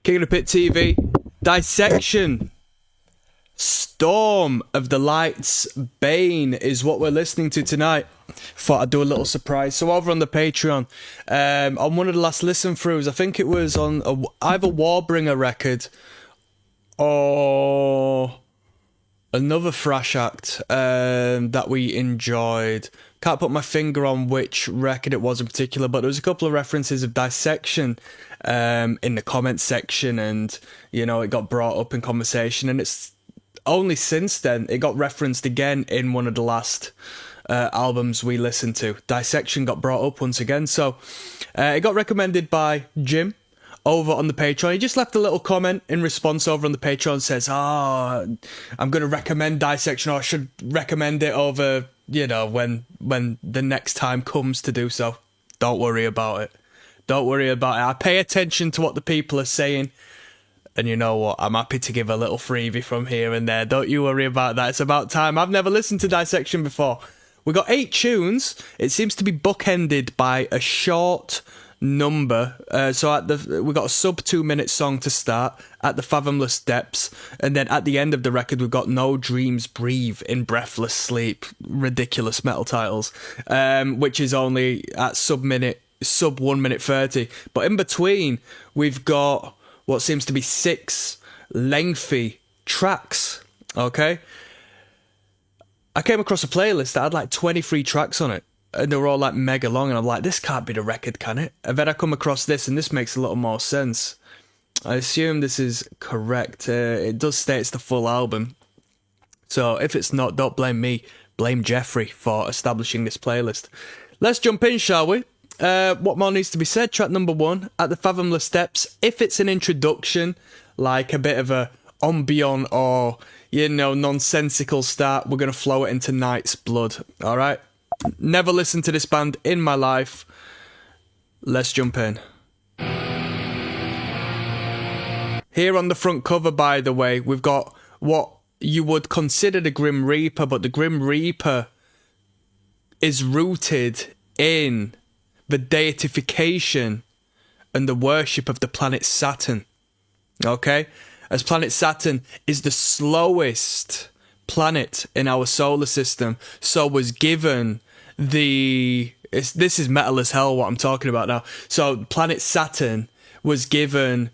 King of the Pit TV, Dissection, Storm of the Lights, Bane is what we're listening to tonight. Thought I'd do a little surprise. So over on the Patreon, on one of the last listen throughs, I think it was on either Warbringer record or another thrash act that we enjoyed. Can't put my finger on which record it was in particular, but there was a couple of references of Dissection in the comments section, and you know, it got brought up in conversation, and it's only since then it got referenced again in one of the last albums we listened to. Dissection got brought up once again, so it got recommended by Jim over on the Patreon. He just left a little comment in response over on the Patreon, says, I'm going to recommend Dissection, or I should recommend it over, you know, when the next time comes to do so. Don't worry about it. Don't worry about it. I pay attention to what the people are saying, and you know what? I'm happy to give a little freebie from here and there. Don't you worry about that. It's about time. I've never listened to Dissection before. We got 8 tunes. It seems to be bookended by a short number. So we got a sub 2 minute song to start at the Fathomless Depths, and then at the end of the record we've got No Dreams Breathe in Breathless Sleep. Ridiculous metal titles, which is only at sub 1 minute 30. But in between we've got what seems to be 6 lengthy tracks. Okay, I came across a playlist that had like 23 tracks on it, and they were all like mega long, and I'm like, this can't be the record, can it? And then I come across this, and this makes a little more sense. I assume this is correct. It does state it's the full album, so if it's not, don't blame me, blame Jeffrey for establishing this playlist. Let's jump in, shall we? What more needs to be said? Track number 1, At the Fathomless Depths. If it's an introduction, like a bit of a ambient or, you know, nonsensical start, we're going to flow it into Night's Blood, alright? Never listened to this band in my life. Let's jump in. Here on the front cover, by the way, we've got what you would consider the Grim Reaper, but the Grim Reaper is rooted in the deification and the worship of the planet Saturn. Okay? As planet Saturn is the slowest planet in our solar system, so was given this is metal as hell what I'm talking about now. So planet Saturn was given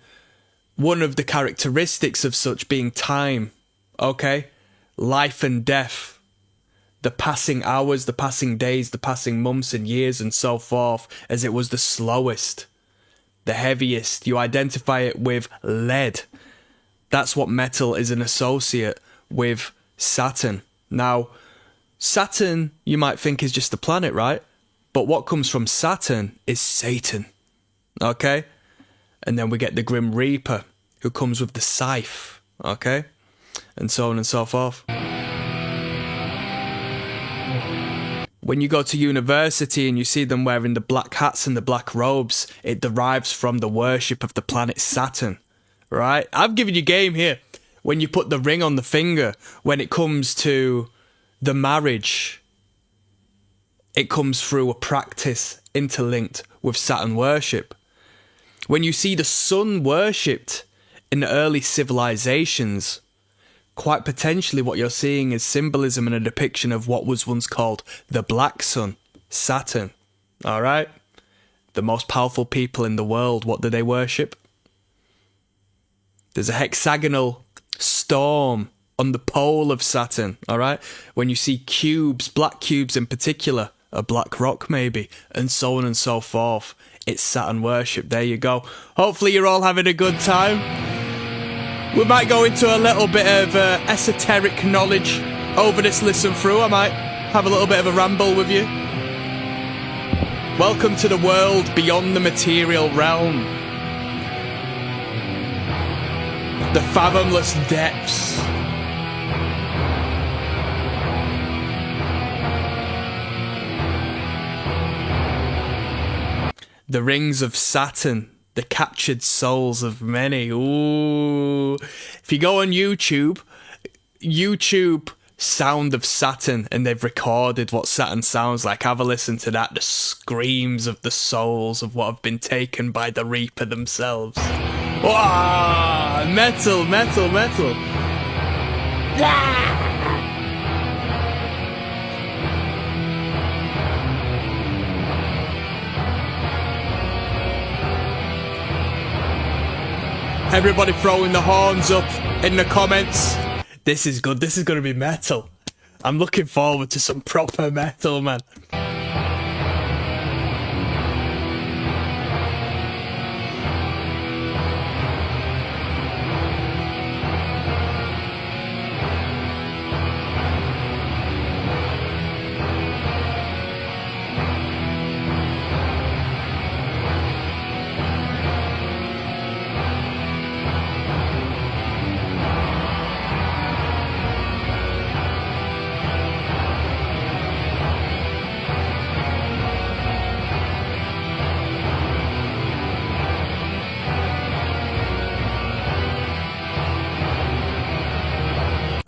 one of the characteristics of such being time. Okay? Life and death. The passing hours, the passing days, the passing months and years and so forth, as it was the slowest, the heaviest. You identify it with lead. That's what metal is an associate with Saturn. Now, Saturn, you might think, is just a planet, right? But what comes from Saturn is Satan. Okay? And then we get the Grim Reaper, who comes with the scythe. Okay? And so on and so forth. When you go to university and you see them wearing the black hats and the black robes, it derives from the worship of the planet Saturn, right? I've given you game here. When you put the ring on the finger, when it comes to the marriage, it comes through a practice interlinked with Saturn worship. When you see the sun worshipped in the early civilizations, quite potentially what you're seeing is symbolism and a depiction of what was once called the Black Sun, Saturn. Alright? The most powerful people in the world, what do they worship? There's a hexagonal storm on the pole of Saturn, alright? When you see cubes, black cubes in particular, a black rock maybe, and so on and so forth, it's Saturn worship. There you go. Hopefully you're all having a good time. We might go into a little bit of esoteric knowledge over this listen through. I might have a little bit of a ramble with you. Welcome to the world beyond the material realm. The fathomless depths. The rings of Saturn. The captured souls of many. Ooh. If you go on YouTube Sound of Saturn, and they've recorded what Saturn sounds like. Have a listen to that. The screams of the souls of what have been taken by the Reaper themselves. Wow, metal, metal, metal. Everybody throwing the horns up in the comments. This is good. This is going to be metal. I'm looking forward to some proper metal, man.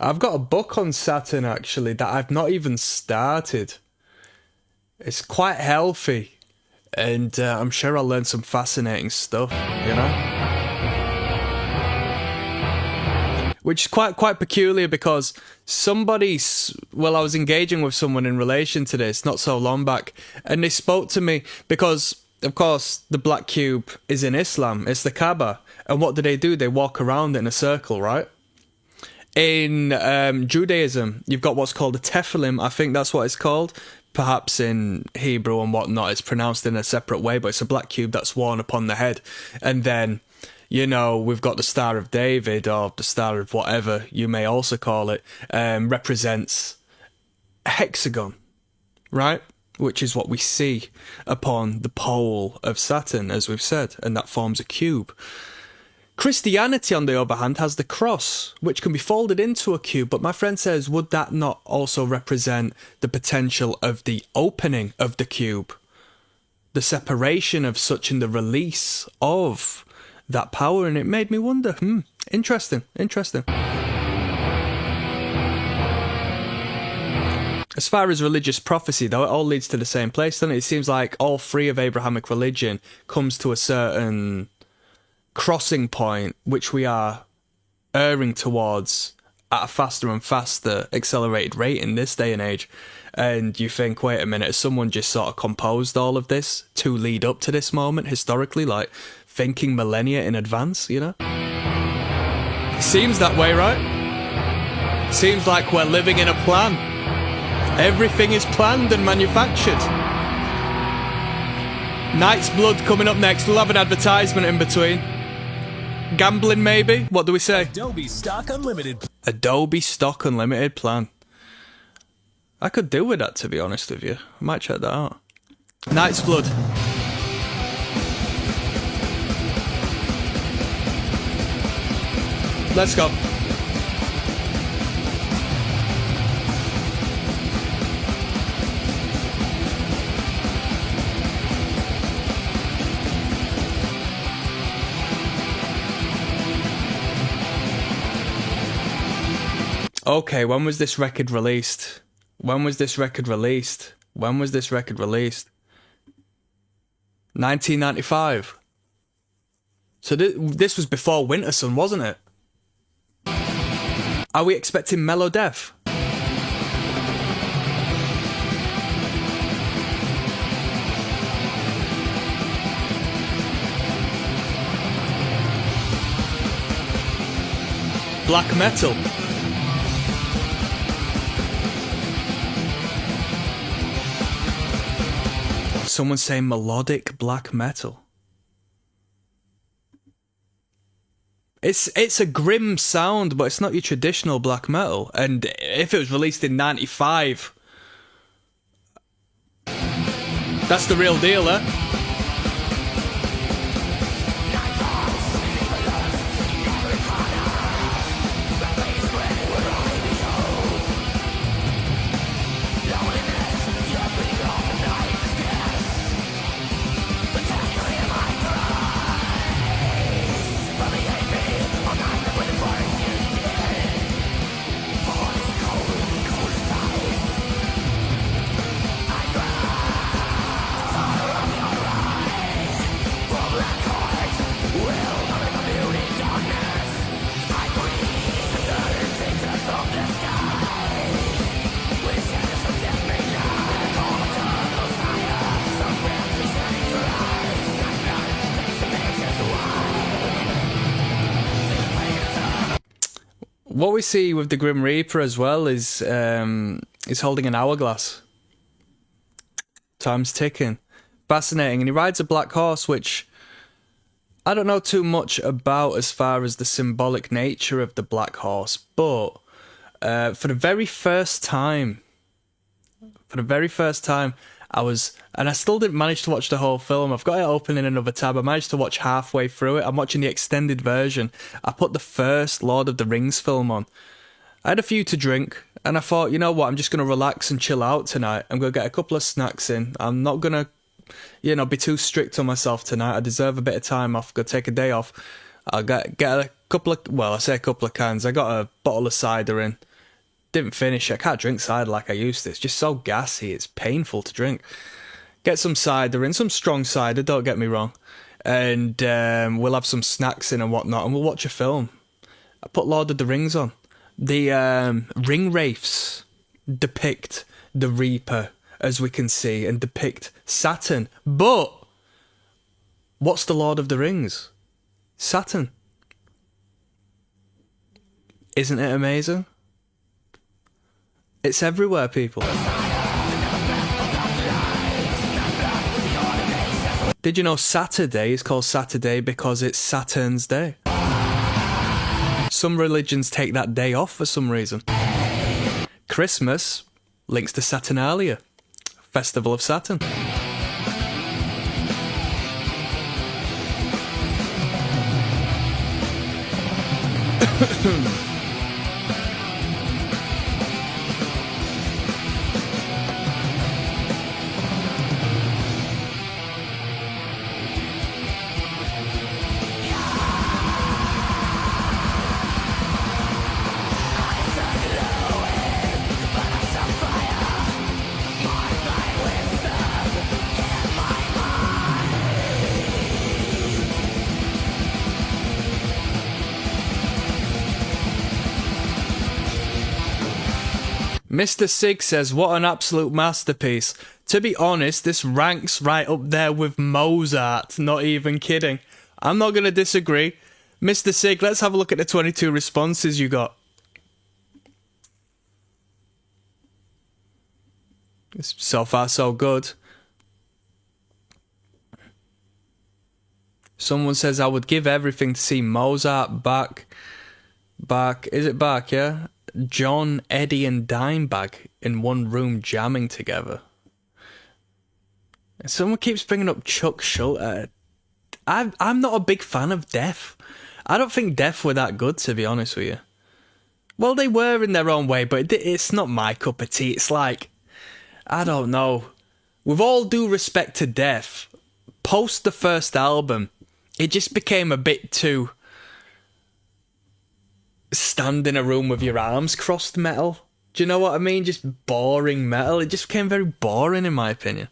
I've got a book on Saturn, actually, that I've not even started. It's quite healthy, and I'm sure I'll learn some fascinating stuff, you know? Which is quite peculiar, because well, I was engaging with someone in relation to this not so long back, and they spoke to me because, of course, the black cube is in Islam. It's the Kaaba. And what do? They walk around in a circle, right? In Judaism, you've got what's called a tefillin. I think that's what it's called. Perhaps in Hebrew and whatnot, it's pronounced in a separate way, but it's a black cube that's worn upon the head. And then, you know, we've got the Star of David, or the Star of whatever you may also call it, represents a hexagon, right? Which is what we see upon the pole of Saturn, as we've said, and that forms a cube. Christianity, on the other hand, has the cross, which can be folded into a cube, but my friend says, would that not also represent the potential of the opening of the cube? The separation of such, and the release of that power, and it made me wonder, interesting. As far as religious prophecy, though, it all leads to the same place, doesn't it? It seems like all three of Abrahamic religion comes to a certain crossing point, which we are erring towards at a faster and faster accelerated rate in this day and age. And you think, wait a minute, has someone just sort of composed all of this to lead up to this moment historically, like thinking millennia in advance, you know? Seems that way, right? Seems like we're living in a plan. Everything is planned and manufactured. Knight's Blood coming up next. We'll have an advertisement in between. Gambling, maybe? What do we say? Adobe Stock Unlimited. Adobe Stock Unlimited plan. I could do with that, to be honest with you. I might check that out. Knight's Blood. Let's go. Okay, when was this record released? 1995. So this was before Winter Sun, wasn't it? Are we expecting Mellow Death? Black metal. Someone's saying melodic black metal. It's a grim sound, but it's not your traditional black metal. And if it was released in 95, that's the real deal, eh? What we see with the Grim Reaper as well is holding an hourglass. Time's ticking. Fascinating. And he rides a black horse, which I don't know too much about as far as the symbolic nature of the black horse, but for the very first time, I still didn't manage to watch the whole film. I've got it open in another tab. I managed to watch halfway through it. I'm watching the extended version. I put the first Lord of the Rings film on. I had a few to drink, and I thought, you know what, I'm just going to relax and chill out tonight. I'm going to get a couple of snacks in. I'm not going to, be too strict on myself tonight. I deserve a bit of time off. Go take a day off. I'll get a couple of, I say a couple of cans. I got a bottle of cider in. Didn't finish it. I can't drink cider like I used to. It's just so gassy. It's painful to drink. Get some cider in, some strong cider, don't get me wrong. And we'll have some snacks in and whatnot, and we'll watch a film. I put Lord of the Rings on. The ring wraiths depict the Reaper, as we can see, and depict Saturn. But what's the Lord of the Rings? Saturn. Isn't it amazing? It's everywhere, people. Did you know Saturday is called Saturday because it's Saturn's day? Some religions take that day off for some reason. Christmas links to Saturnalia, Festival of Saturn. Mr. Sig says, what an absolute masterpiece. To be honest, this ranks right up there with Mozart. Not even kidding. I'm not going to disagree. Mr. Sig, let's have a look at the 22 responses you got. So far, so good. Someone says, I would give everything to see Mozart, Bach. Is it Bach, yeah? John, Eddie and Dimebag in one room jamming together. Someone keeps bringing up Chuck Schuldiner. I'm not a big fan of Death. I don't think Death were that good, to be honest with you. Well, they were in their own way, but it's not my cup of tea. It's like, I don't know. With all due respect to Death, post the first album, it just became a bit too stand in a room with your arms crossed metal. Do you know what I mean? Just boring metal. It just became very boring in my opinion.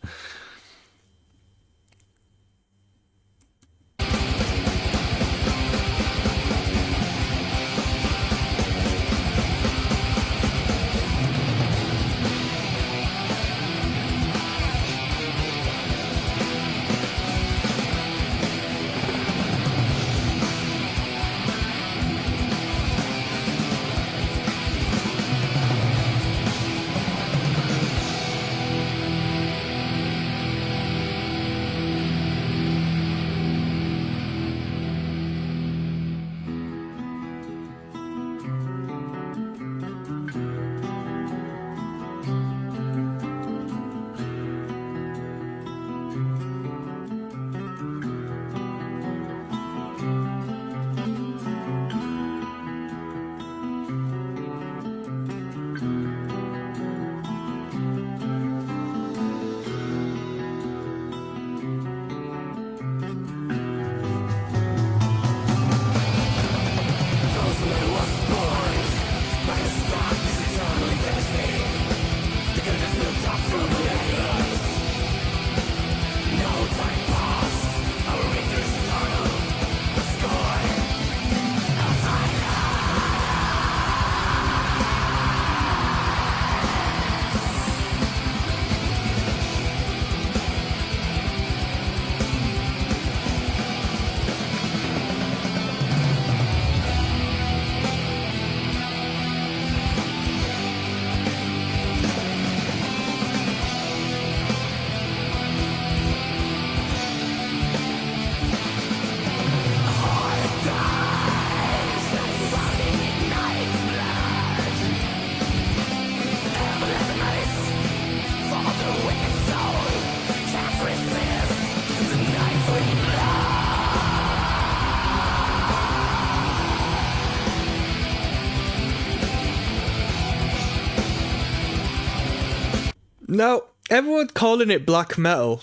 Now, everyone calling it black metal,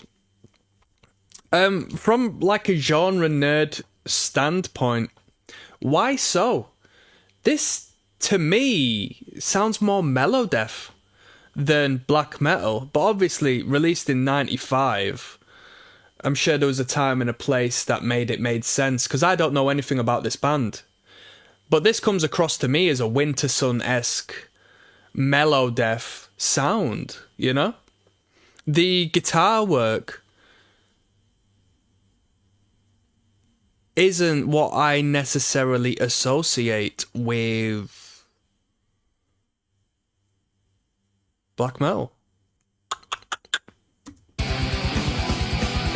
from like a genre nerd standpoint, why so? This, to me, sounds more melodeath than black metal, but obviously released in 95. I'm sure there was a time and a place that made sense, because I don't know anything about this band. But this comes across to me as a Winter Sun-esque melodeath sound, you know? The guitar work isn't what I necessarily associate with black metal.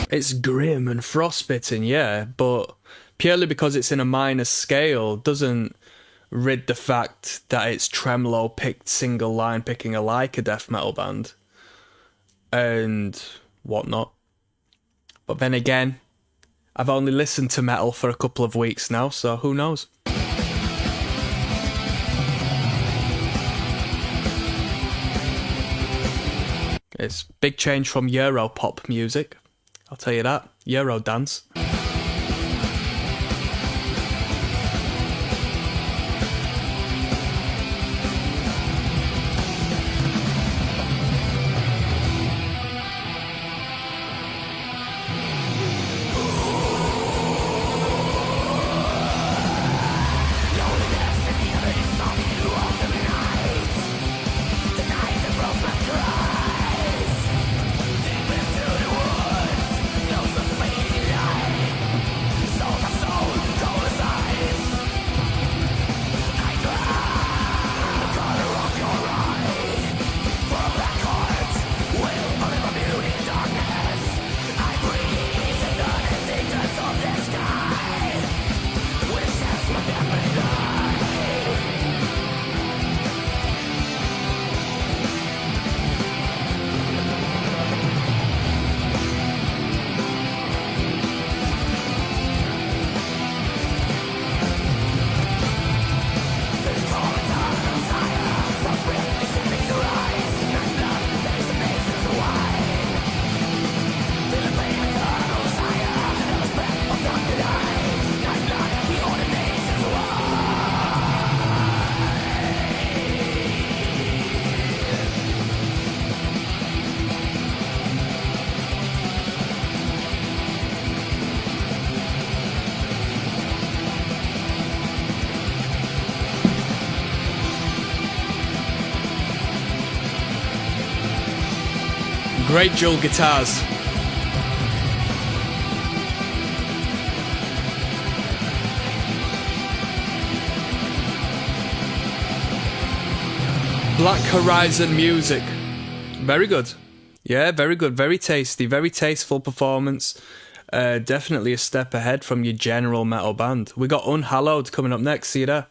It's grim and frostbitten, yeah, but purely because it's in a minor scale doesn't rid the fact that it's tremolo picked single line picking like a death metal band and whatnot. But then again, I've only listened to metal for a couple of weeks now, so who knows? It's big change from Euro pop music, I'll tell you that. Euro dance. Great dual guitars. Black Horizon music. Very good. Yeah, very good. Very tasty. Very tasteful performance. Definitely a step ahead from your general metal band. We got Unhallowed coming up next. See you there.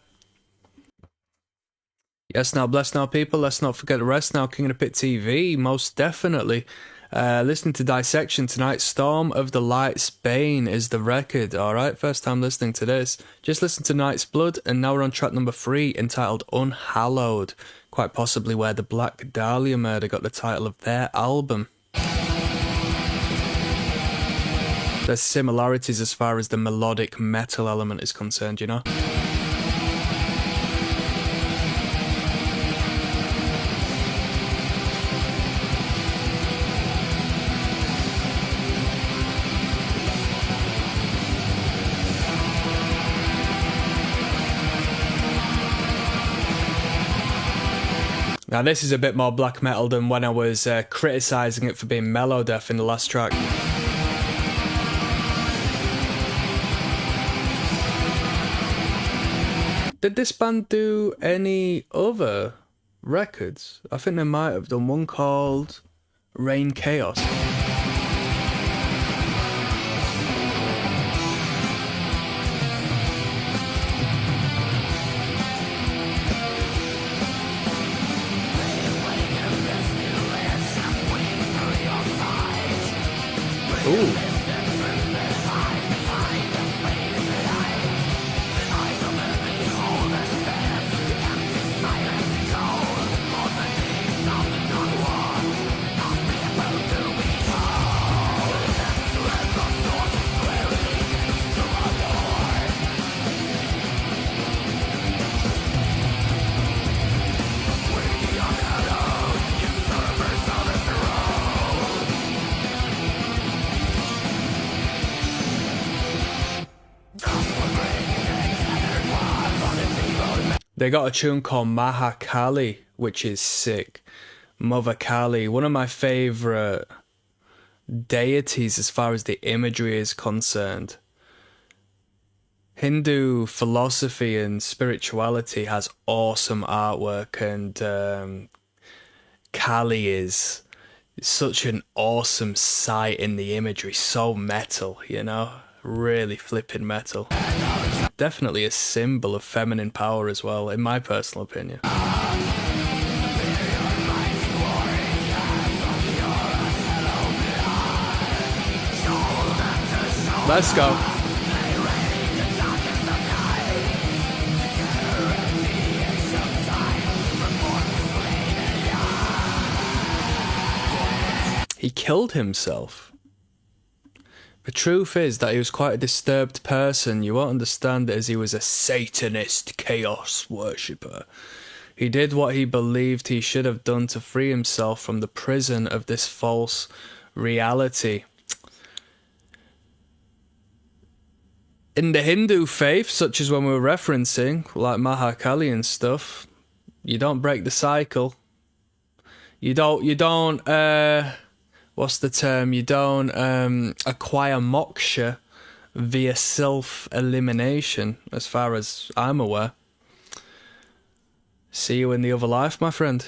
Yes, now, bless now, people. Let's not forget the rest now. King of the Pit TV, most definitely. Listening to Dissection tonight. Storm of the Lights, Bane is the record. Alright, first time listening to this. Just listen to Night's Blood, and now we're on track number 3, entitled Unhallowed. Quite possibly where the Black Dahlia Murder got the title of their album. There's similarities as far as the melodic metal element is concerned, you know? Now this is a bit more black metal than when I was criticising it for being melodeath in the last track. Did this band do any other records? I think they might have done one called Rain Chaos. Ooh. They got a tune called Mahakali, which is sick. Mother Kali, one of my favourite deities as far as the imagery is concerned. Hindu philosophy and spirituality has awesome artwork, and Kali is such an awesome sight in the imagery. So metal, you know? Really flipping metal. Definitely a symbol of feminine power as well, in my personal opinion. Let's go. He killed himself. The truth is that he was quite a disturbed person. You won't understand it, as he was a Satanist chaos worshipper. He did what he believed he should have done to free himself from the prison of this false reality. In the Hindu faith, such as when we were referencing, like Mahakali and stuff, you don't break the cycle. You don't, what's the term? You don't acquire moksha via self-elimination, as far as I'm aware. See you in the other life, my friend.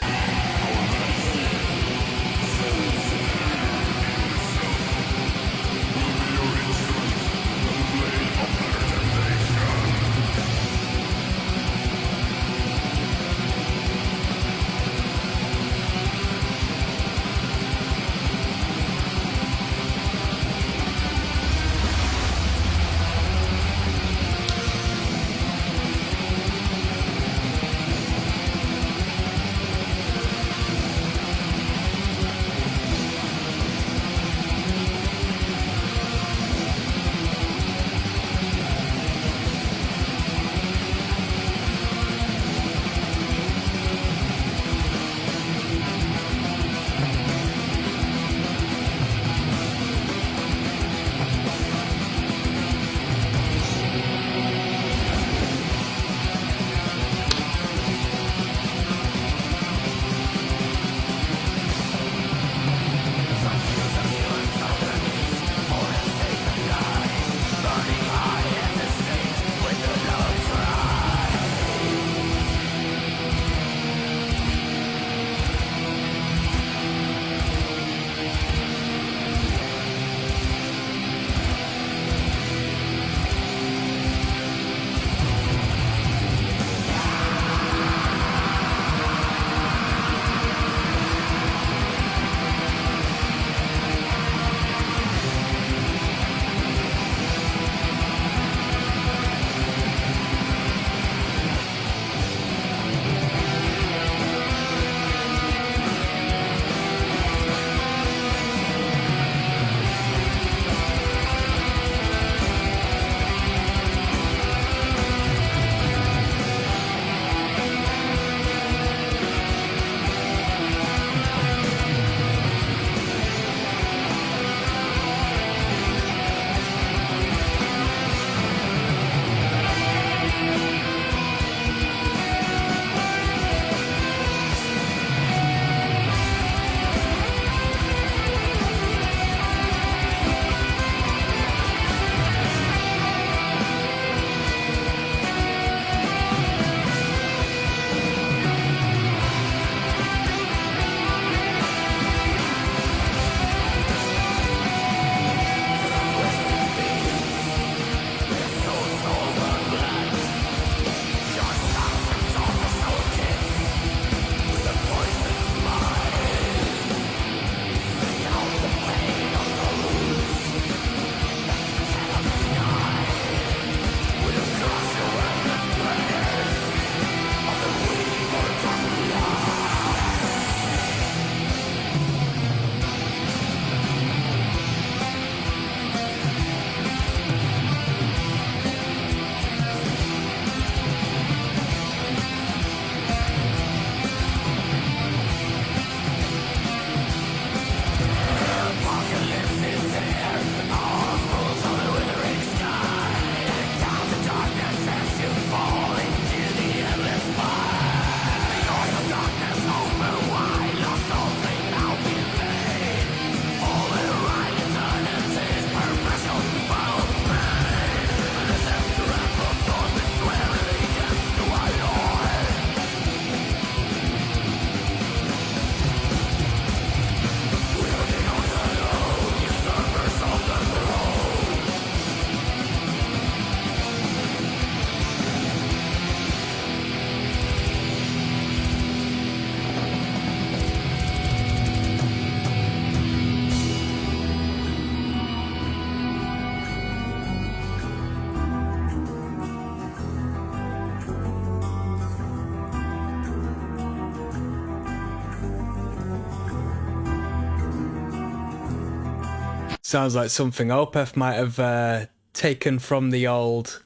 Sounds like something Opeth might have taken from the old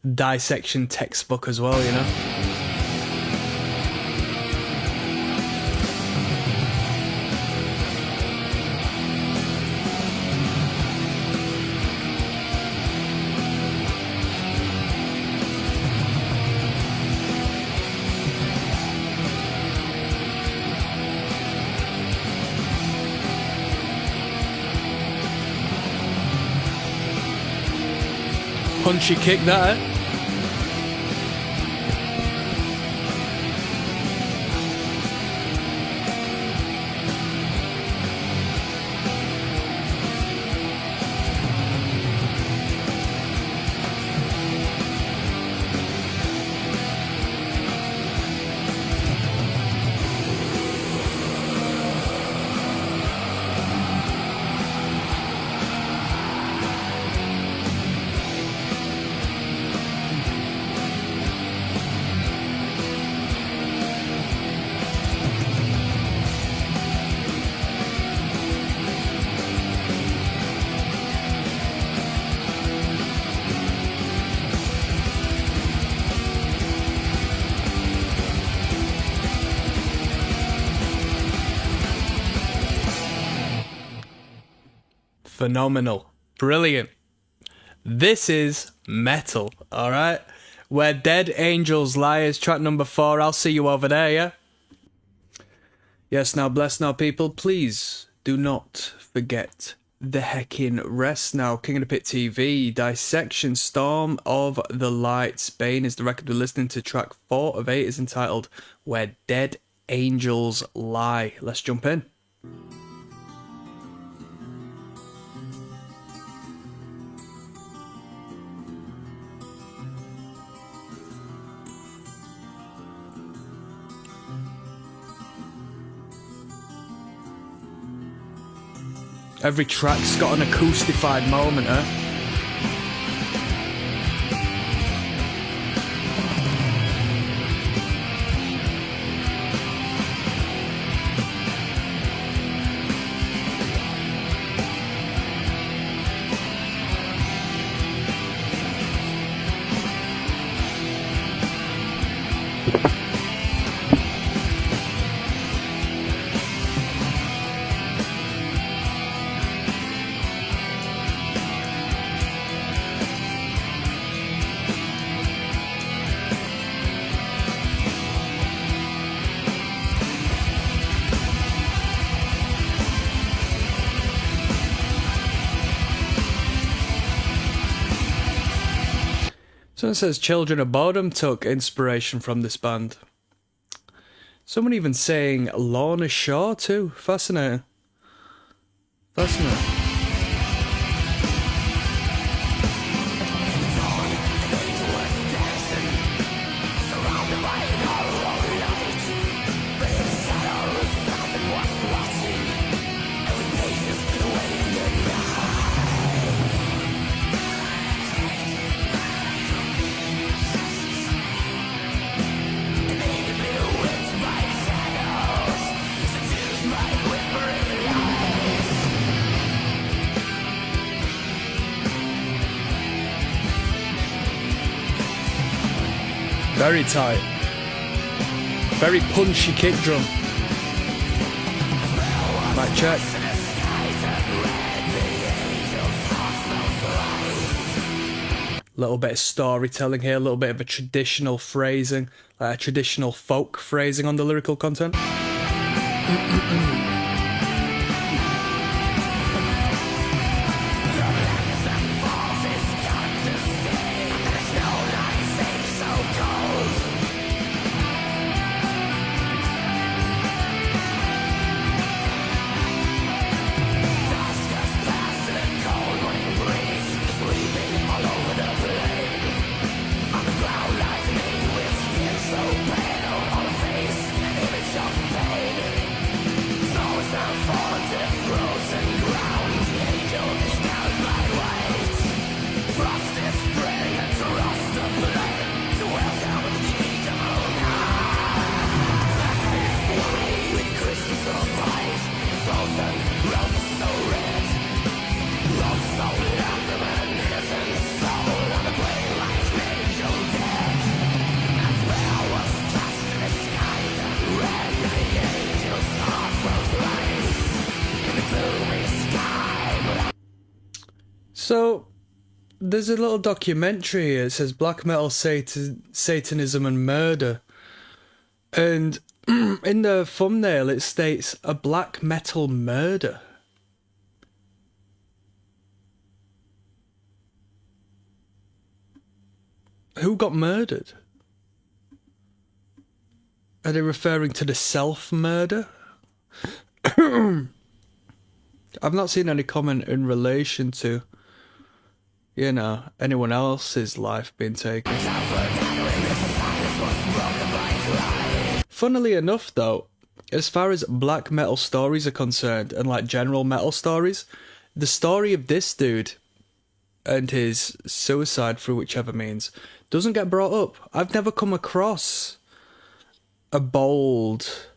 Dissection textbook as well, you know? Punchy kick that, eh? Phenomenal. Brilliant. This is metal, alright? Where Dead Angels Lie is track number 4. I'll see you over there, yeah? Yes, now, bless now, people. Please do not forget the heckin' rest now. King of the Pit TV, Dissection, Storm of the Lights. Bane is the record we're listening to. Track 4 of 8 is entitled Where Dead Angels Lie. Let's jump in. Every track's got an acoustified moment, eh? Someone says Children of Bodom took inspiration from this band. Someone even saying Lorna Shore too. Fascinating. Fascinating. Very tight. Very punchy kick drum. Mic check. Little bit of storytelling here, a little bit of a traditional phrasing, like a traditional folk phrasing on the lyrical content. So there's a little documentary here. It says black metal, Satanism and murder. And in the thumbnail it states a black metal murder. Who got murdered? Are they referring to the self-murder? I've not seen any comment in relation to, you know, anyone else's life being taken. Funnily enough, though, as far as black metal stories are concerned, and like general metal stories, the story of this dude and his suicide through whichever means doesn't get brought up. I've never come across a bold,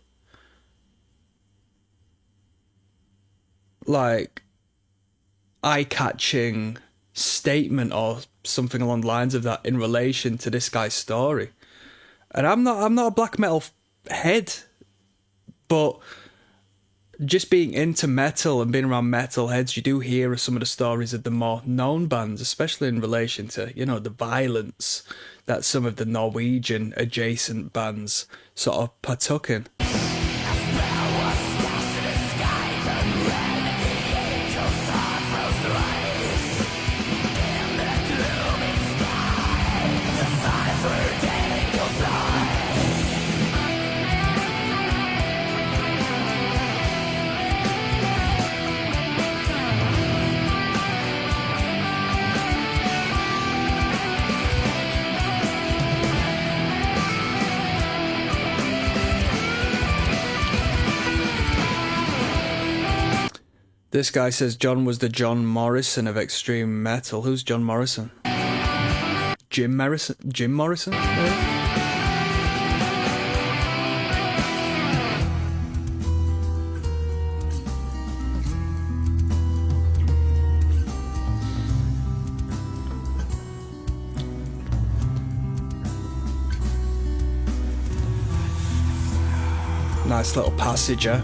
like, eye-catching statement or something along the lines of that in relation to this guy's story. And I'm not a black metal head, but just being into metal and being around metal heads, you do hear some of the stories of the more known bands, especially in relation to, you know, the violence that some of the Norwegian adjacent bands sort of partook in. This guy says John was the John Morrison of extreme metal. Who's John Morrison? Jim Morrison? Jim Morrison? Yeah. Nice little passage, eh?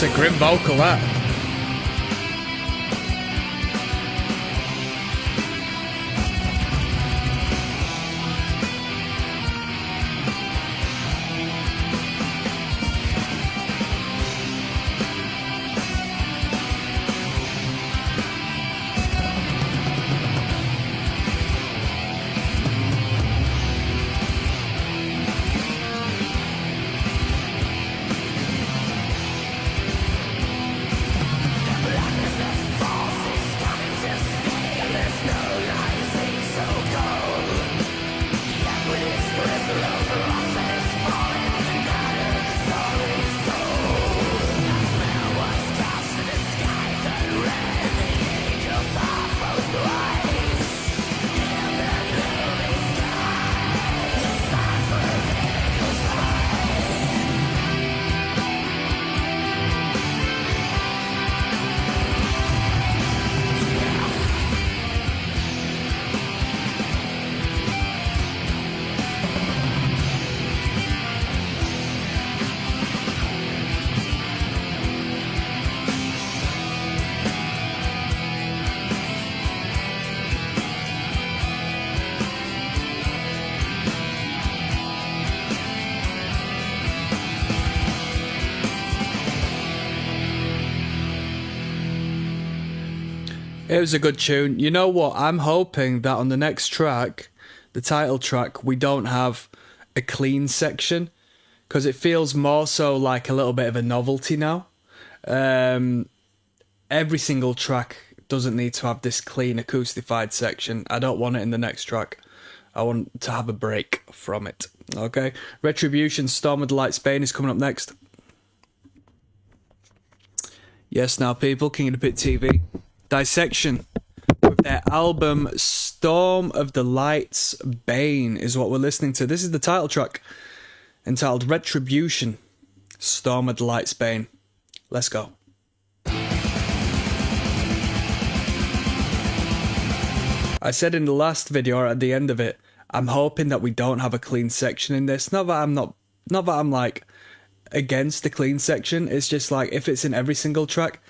It's a grim vocal, that. It was a good tune. You know what? I'm hoping that on the next track, the title track, we don't have a clean section, because it feels more so like a little bit of a novelty now. Every single track doesn't need to have this clean acoustified section. I don't want it in the next track. I want to have a break from it. Okay? Retribution, Storm of the Light, Bane is coming up next. Yes, now people, King of the Pit TV. Dissection with their album Storm of the Lights, Bane is what we're listening to. This is the title track, entitled Retribution, Storm of the Lights, Bane. Let's go. I said in the last video, or at the end of it, I'm hoping that we don't have a clean section in this. Not that I'm like against the clean section. It's just like if it's in every single track,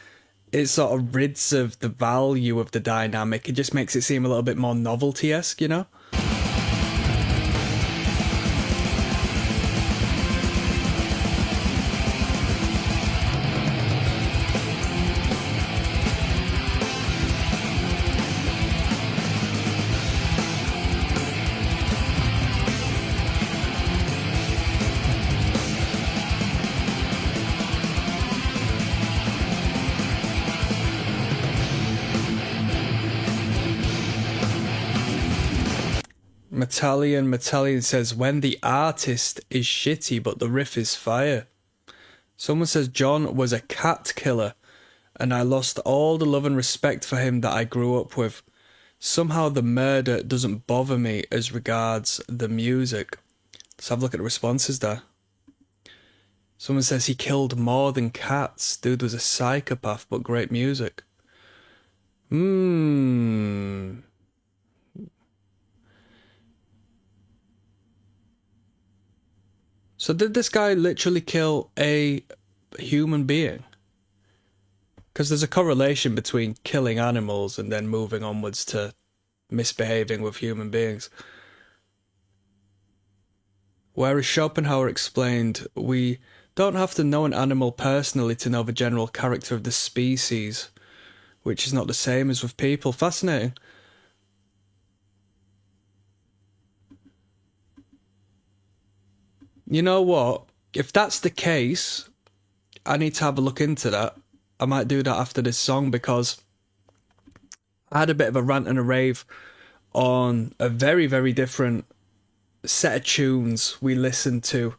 it sort of rids of the value of the dynamic. It just makes it seem a little bit more novelty-esque, you know? Metallion says, when the artist is shitty but the riff is fire. Someone says, John was a cat killer and I lost all the love and respect for him that I grew up with. Somehow the murder doesn't bother me as regards the music. Let's have a look at the responses there. Someone says he killed more than cats. Dude was a psychopath, but great music. So did this guy literally kill a human being? Because there's a correlation between killing animals and then moving onwards to misbehaving with human beings. Whereas Schopenhauer explained, we don't have to know an animal personally to know the general character of the species, which is not the same as with people. Fascinating. You know what? If that's the case, I need to have a look into that. I might do that after this song because I had a bit of a rant and a rave on a very, very different set of tunes we listened to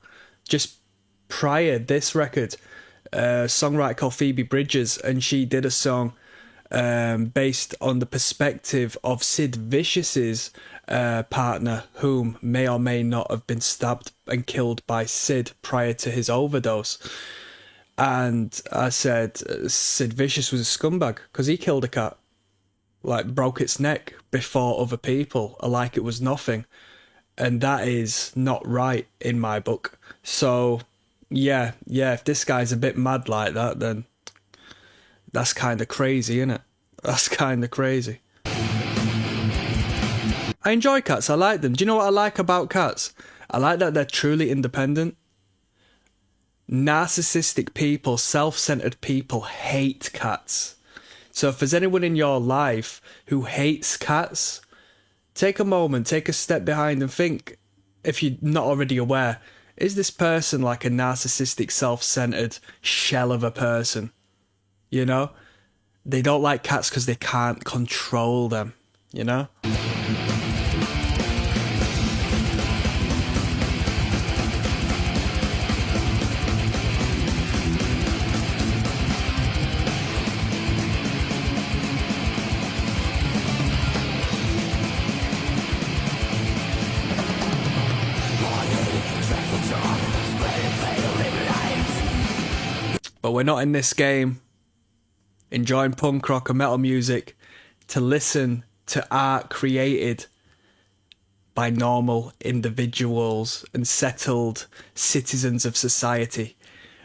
just prior this record. A songwriter called Phoebe Bridgers, and she did a song based on the perspective of Sid Vicious's partner, whom may or may not have been stabbed and killed by Sid prior to his overdose. And I said Sid Vicious was a scumbag because he killed a cat, like broke its neck before other people, like it was nothing. And that is not right in my book. So yeah, if this guy's a bit mad like that, then that's kind of crazy, isn't it? That's kind of crazy. I enjoy cats. I like them. Do you know what I like about cats? I like that they're truly independent. Narcissistic people, self-centered people hate cats. So if there's anyone in your life who hates cats, take a moment, take a step behind and think, if you're not already aware, is this person like a narcissistic, self-centered shell of a person? You know? They don't like cats because they can't control them, you know? But we're not in this game enjoying punk rock and metal music to listen to art created by normal individuals and settled citizens of society.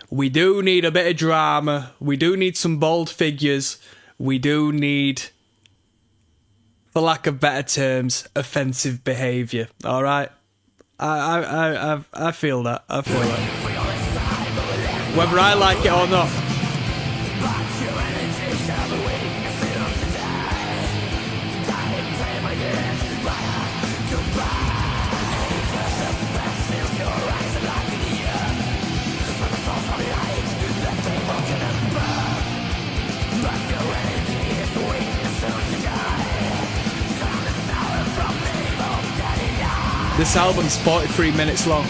We do need a bit of drama. We do need some bold figures. We do need, for lack of better terms, offensive behaviour. All right? I feel that. I feel that. Whether I like it or not. This album's 43 minutes long.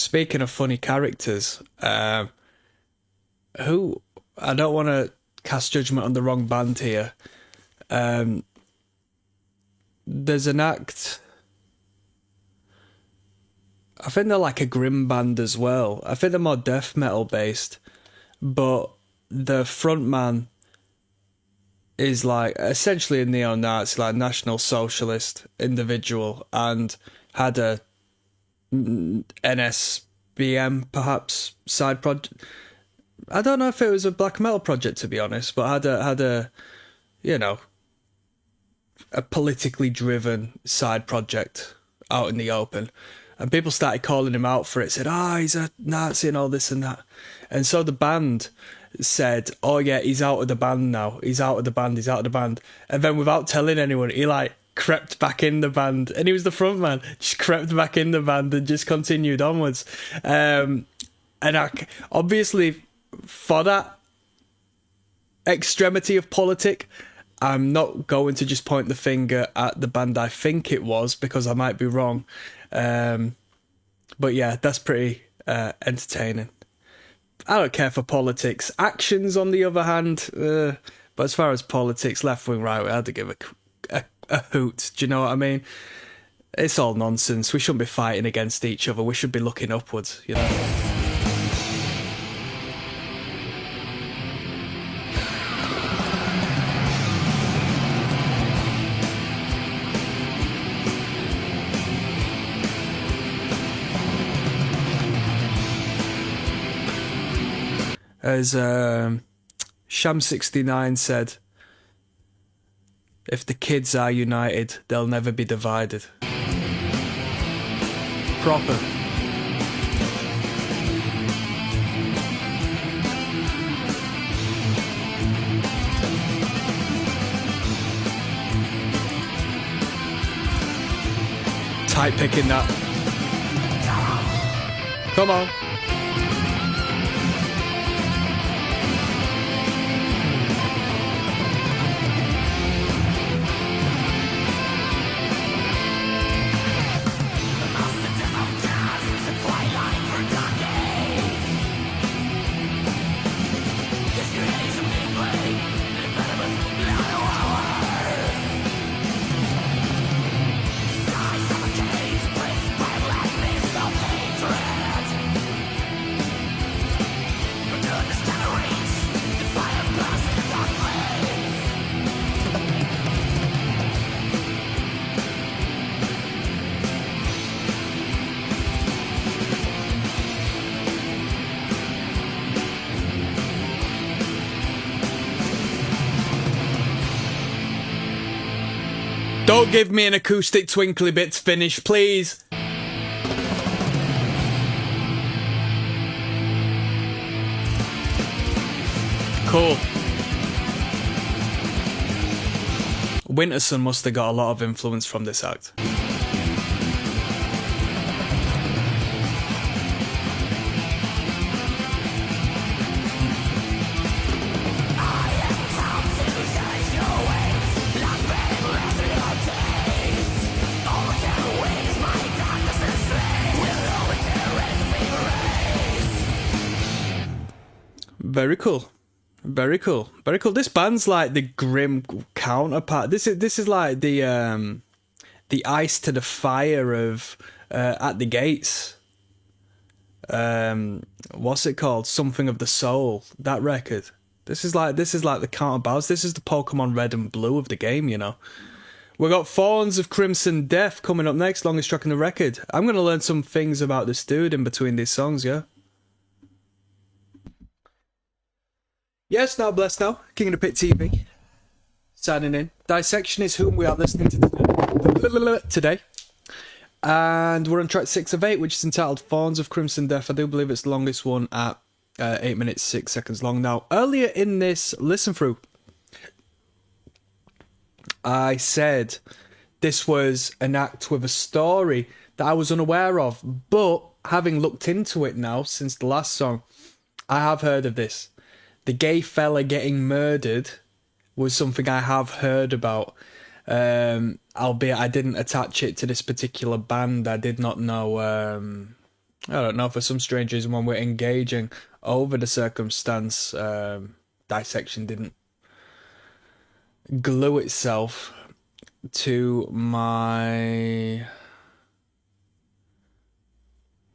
speaking of funny characters, who I don't want to cast judgment on the wrong band here. There's an act. I think they're like a grim band as well. I think they're more death metal based, but the frontman is like essentially a neo-Nazi, like national socialist individual, and had a NSBM perhaps side project. I don't know if it was a black metal project, to be honest, but had a you know, a politically driven side project out in the open. And people started calling him out for it, said, he's a Nazi and all this and that. And so the band said, oh yeah, he's out of the band now. He's out of the band. And then without telling anyone, he like crept back in the band. And he was the front man, just crept back in the band and just continued onwards. And obviously for that extremity of politic, I'm not going to just point the finger at the band I think it was, because I might be wrong. But yeah, that's pretty entertaining. I don't care for politics. Actions, on the other hand, but as far as politics, left wing, right wing, I had to give a hoot. Do you know what I mean? It's all nonsense. We shouldn't be fighting against each other. We should be looking upwards, you know? As Sham69 said, if the kids are united, they'll never be divided. Proper. Tight picking that. Come on. Don't give me an acoustic twinkly bits finish, please. Cool. Winterson must have got a lot of influence from this act. Very cool. Very cool. Very cool. This band's like the grim counterpart. This is like the ice to the fire of At the Gates. What's it called? Something of the Soul. That record. This is like the counterbalance. This is the Pokemon Red and Blue of the game, you know. We got Fawns of Crimson Death coming up next, longest track on the record. I'm gonna learn some things about this dude in between these songs, yeah. Yes, now blessed now. King of the Pit TV. Signing in. Dissection is whom we are listening to today. And we're on track 6 of 8, which is entitled Fawns of Crimson Death. I do believe it's the longest one at 8 minutes 6 seconds long. Now, earlier in this listen through, I said this was an act with a story that I was unaware of. But having looked into it now since the last song, I have heard of this. The gay fella getting murdered was something I have heard about, albeit I didn't attach it to this particular band. I did not know I don't know, for some strange reason when we're engaging over the circumstance, dissection didn't glue itself to my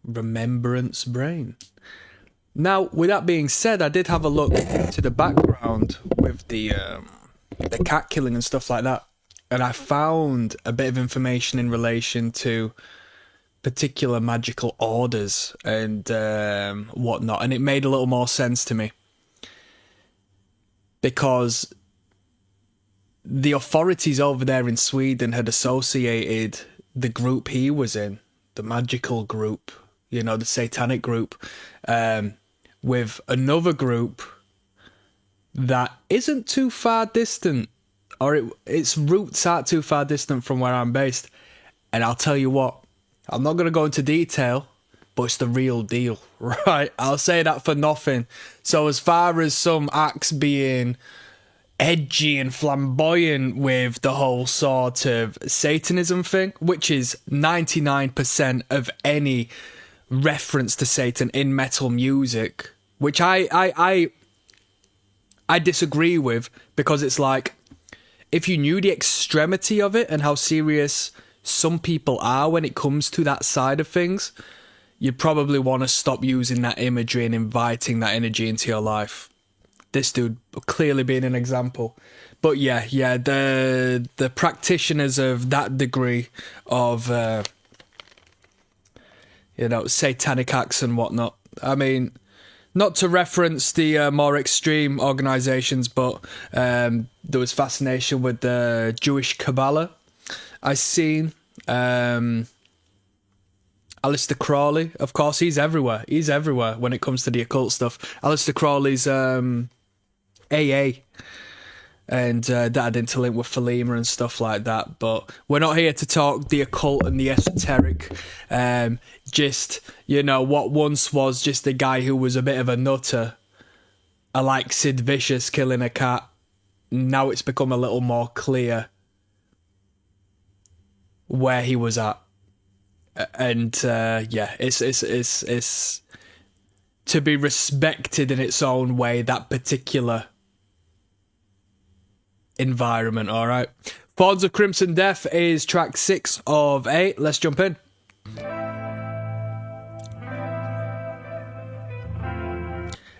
remembrance brain. Now, with that being said, I did have a look to the background with the cat killing and stuff like that, and I found a bit of information in relation to particular magical orders and whatnot, and it made a little more sense to me, because the authorities over there in Sweden had associated the group he was in, the magical group, you know, the satanic group, with another group that isn't too far distant, or its roots aren't too far distant from where I'm based. And I'll tell you what, I'm not going to go into detail, but it's the real deal, right? I'll say that for nothing. So as far as some acts being edgy and flamboyant with the whole sort of Satanism thing, which is 99% of any reference to Satan in metal music, which I disagree with, because it's like, if you knew the extremity of it and how serious some people are when it comes to that side of things, you'd probably want to stop using that imagery and inviting that energy into your life. This dude clearly being an example. But yeah, the practitioners of that degree of satanic acts and whatnot. I mean, not to reference the more extreme organisations, but there was fascination with the Jewish Kabbalah. I seen Aleister Crowley, of course, he's everywhere. He's everywhere when it comes to the occult stuff. Aleister Crowley's AA, and that had interlinked with Thelema and stuff like that. But we're not here to talk the occult and the esoteric. Just, what once was just a guy who was a bit of a nutter, like Sid Vicious killing a cat. Now it's become a little more clear where he was at. And it's to be respected in its own way, that particular environment. All right, Thorns of Crimson Death is track 6 of 8. Let's jump in.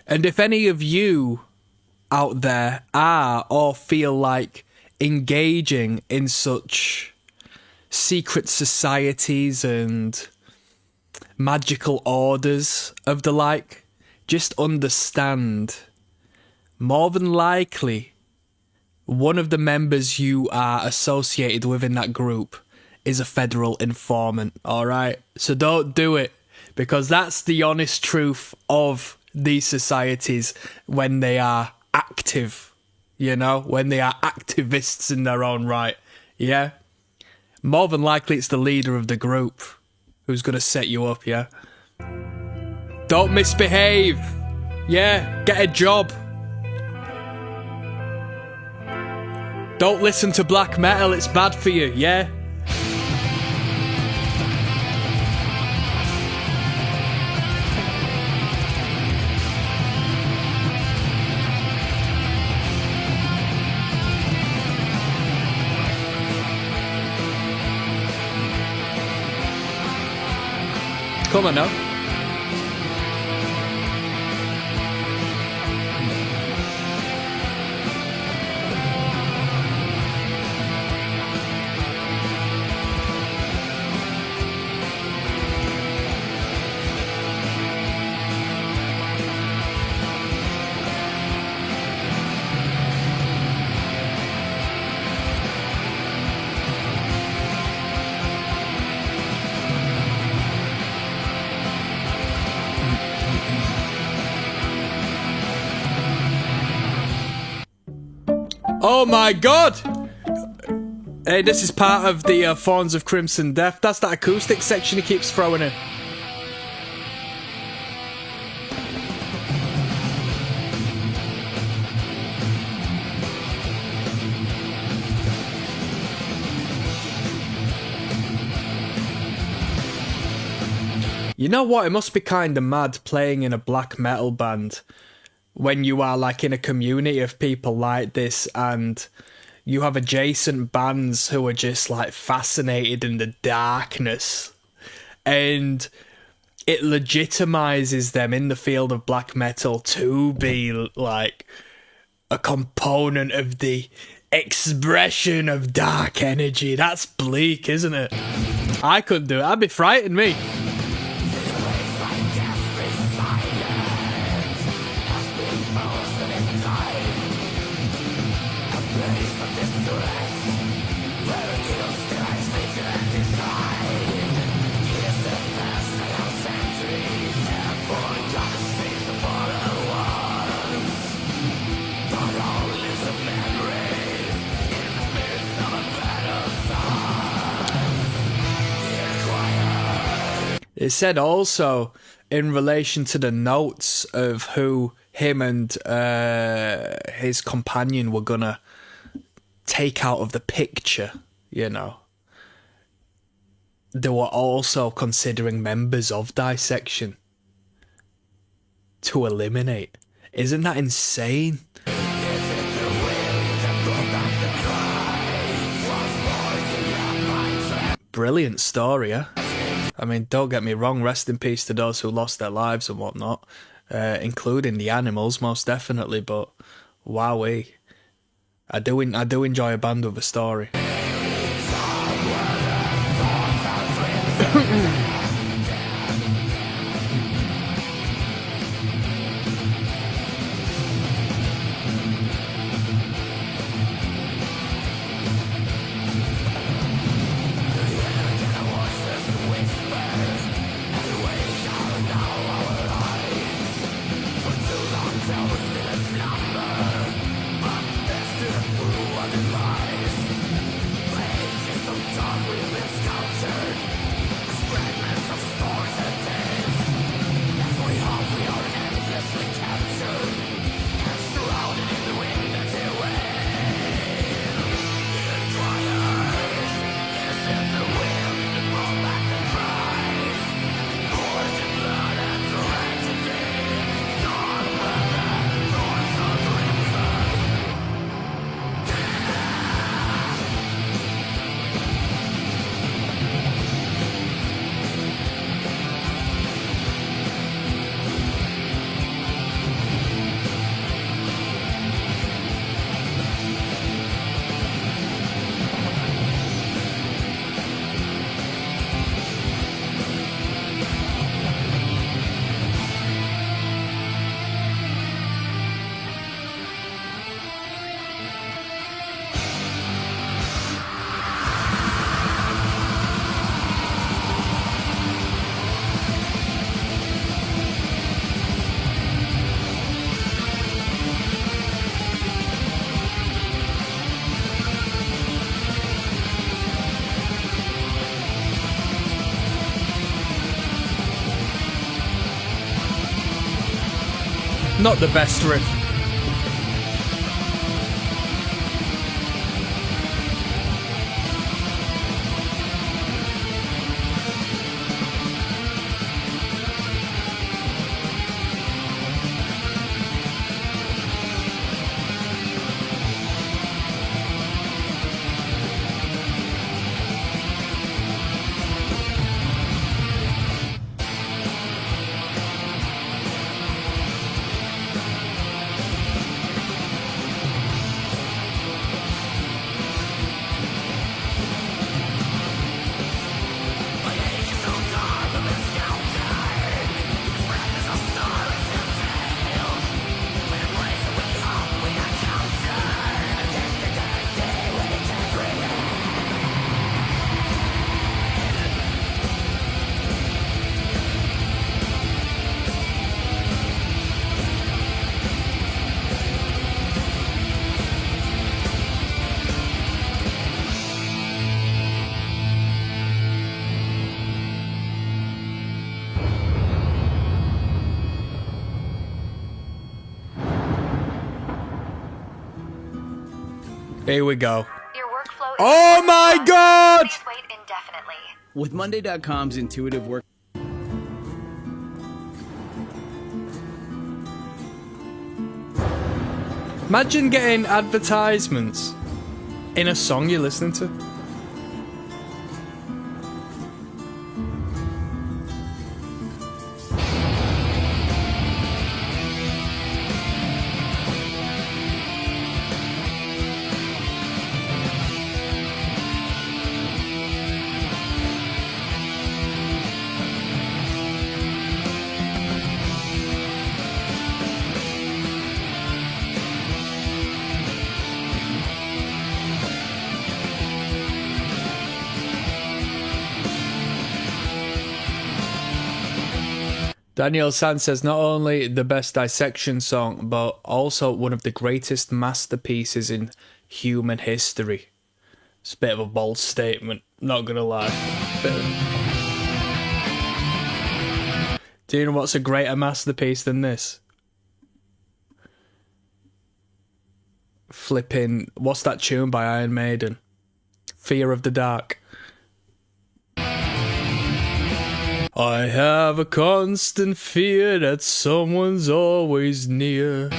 And if any of you out there are or feel like engaging in such secret societies and magical orders of the like, just understand, more than likely, one of the members you are associated with in that group is a federal informant, alright? So don't do it, because that's the honest truth of these societies when they are active, when they are activists in their own right, yeah? More than likely it's the leader of the group who's going to set you up, yeah? Don't misbehave. Yeah, get a job. Don't listen to black metal, it's bad for you, yeah? Come on now. Oh my god! Hey, this is part of the Thorns of Crimson Death. That's that acoustic section he keeps throwing in. You know what? It must be kind of mad playing in a black metal band when you are like in a community of people like this, and you have adjacent bands who are just like fascinated in the darkness, and it legitimizes them in the field of black metal to be like a component of the expression of dark energy. That's bleak, isn't it? I couldn't do it. I'd be frightened, me. It said also in relation to the notes of who him and his companion were gonna take out of the picture, you know, they were also considering members of Dissection to eliminate. Isn't that insane? Brilliant story, yeah? I mean, don't get me wrong, rest in peace to those who lost their lives and whatnot, including the animals, most definitely, but wowee. I do enjoy a band with a story. Not the best riff. Here we go. Your workflow Oh my God! Please wait indefinitely. With Monday.com's intuitive work. Imagine getting advertisements in a song you're listening to. Daniel San says not only the best Dissection song, but also one of the greatest masterpieces in human history. It's a bit of a bold statement, not gonna lie. Do you know what's a greater masterpiece than this? Flipping, what's that tune by Iron Maiden? Fear of the Dark. I have a constant fear that someone's always near.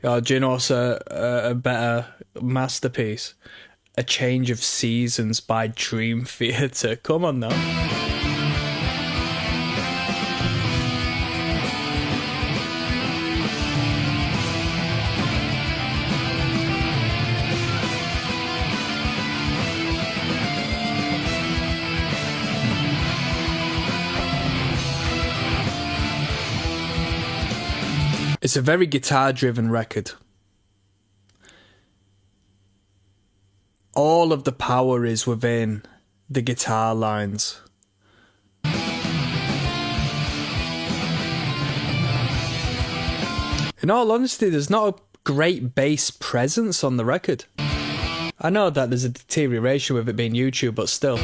Oh, do you know what's a better masterpiece? A Change of Seasons by Dream Theater. Come on now. It's a very guitar-driven record. All of the power is within the guitar lines. In all honesty, there's not a great bass presence on the record. I know that there's a deterioration with it being YouTube, but still.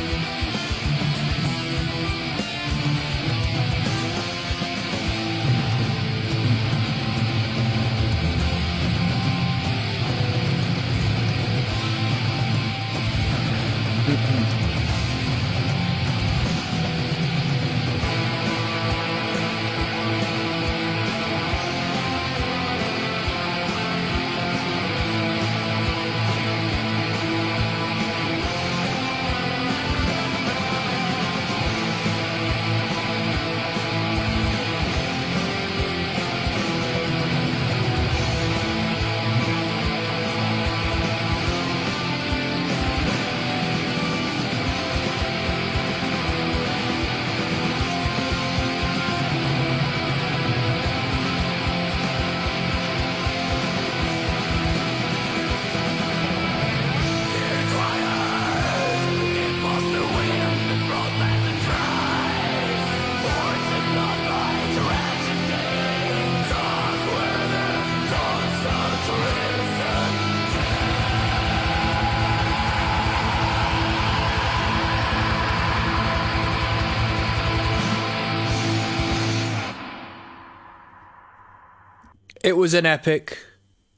It was an epic.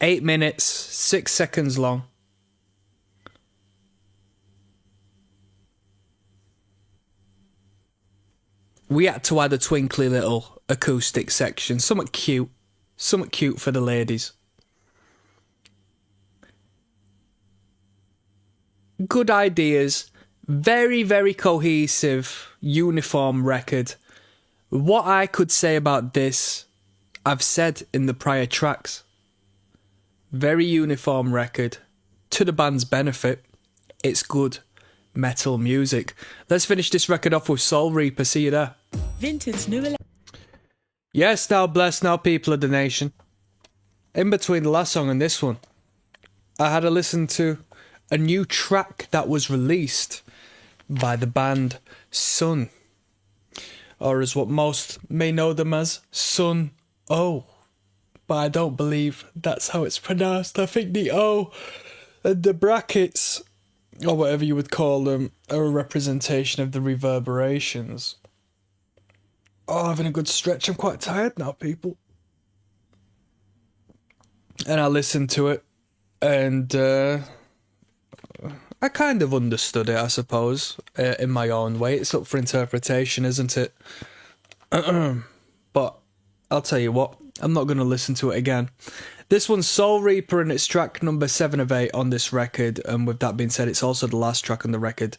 8 minutes, 6 seconds long. We had to add a twinkly little acoustic section. Somewhat cute. Somewhat cute for the ladies. Good ideas. Very, very cohesive, uniform record. What I could say about this, I've said in the prior tracks. Very uniform record. To the band's benefit, it's good metal music. Let's finish this record off with Soul Reaper. See you there. Vintage new. Yes, now bless, now people of the nation. In between the last song and this one, I had to listen to a new track that was released by the band Sun, or as what most may know them as, Sun O. But I don't believe that's how it's pronounced. I think the O and the brackets, or whatever you would call them, are a representation of the reverberations. Oh, having a good stretch. I'm quite tired now, people. And I listened to it, and I kind of understood it, I suppose, in my own way. It's up for interpretation, isn't it? But I'll tell you what, I'm not going to listen to it again. This one's Soul Reaper, and it's track number 7 of 8 on this record. And with that being said, it's also the last track on the record.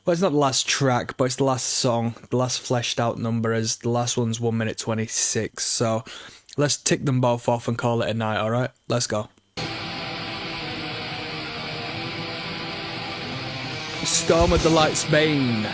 Well, it's not the last track, but it's the last song, the last fleshed out number, as the last one's 1 minute 26. So let's tick them both off and call it a night, alright? Let's go. Storm of the Light's Bane.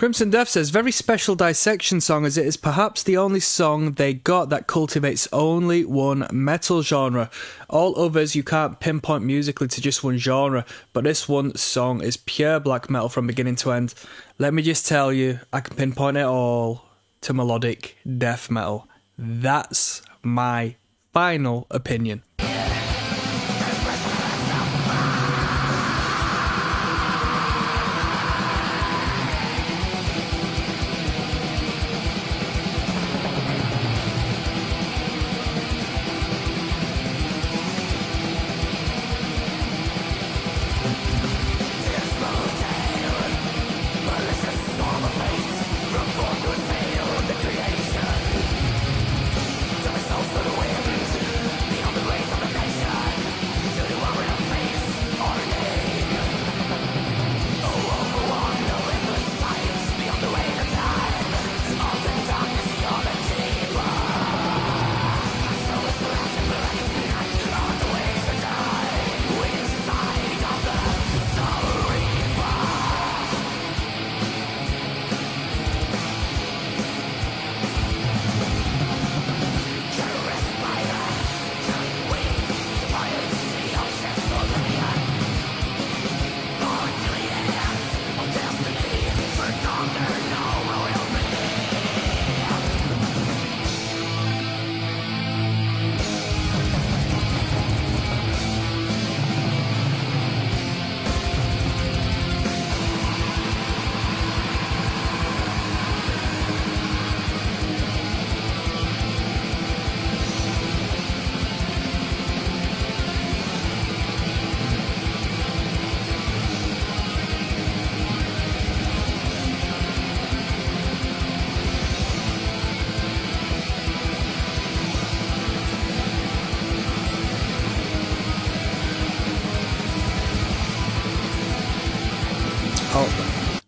Crimson Death says, very special Dissection song, as it is perhaps the only song they got that cultivates only one metal genre. All others you can't pinpoint musically to just one genre, but this one song is pure black metal from beginning to end. Let me just tell you, I can pinpoint it all to melodic death metal. That's my final opinion.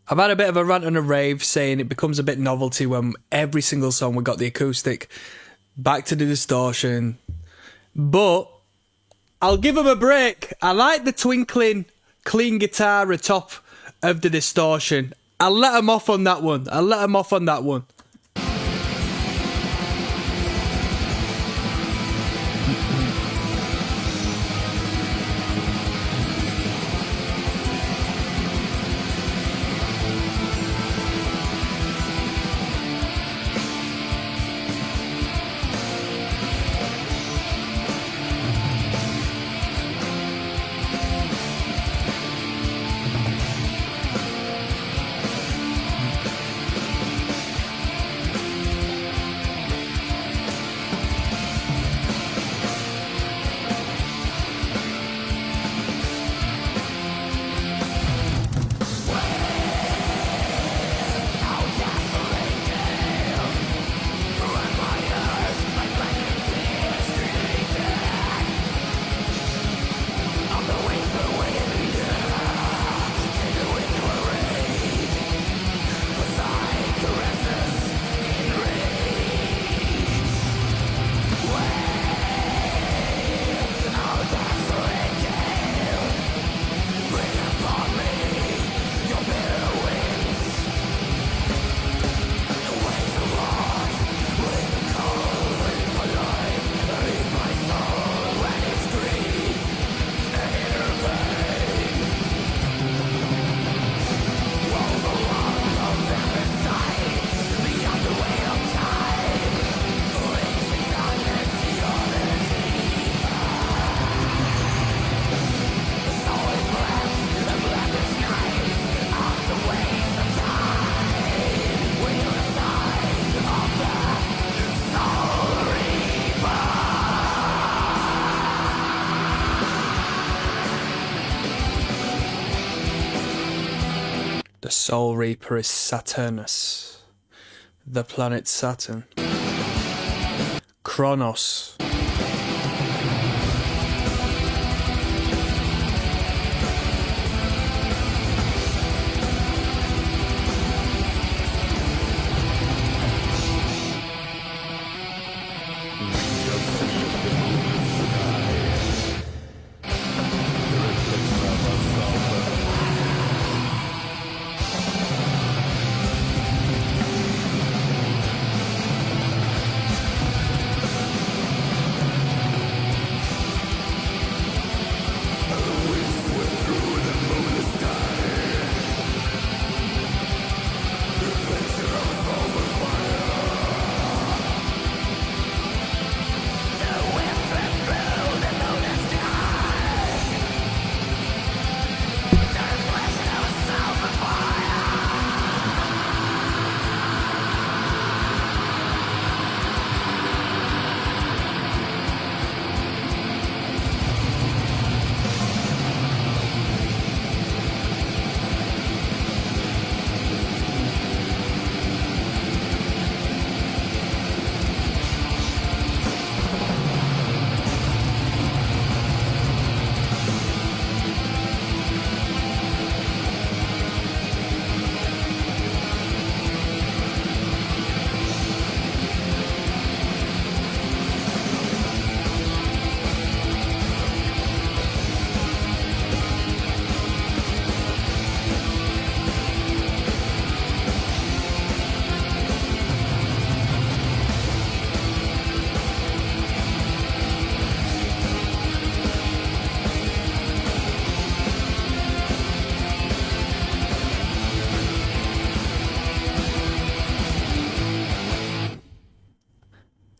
I've had a bit of a rant and a rave saying it becomes a bit novelty when every single song we got the acoustic, back to the distortion. But I'll give them a break. I like the twinkling, clean guitar atop of the distortion. I'll let them off on that one. Soul Reaper is Saturnus. The planet Saturn. Kronos.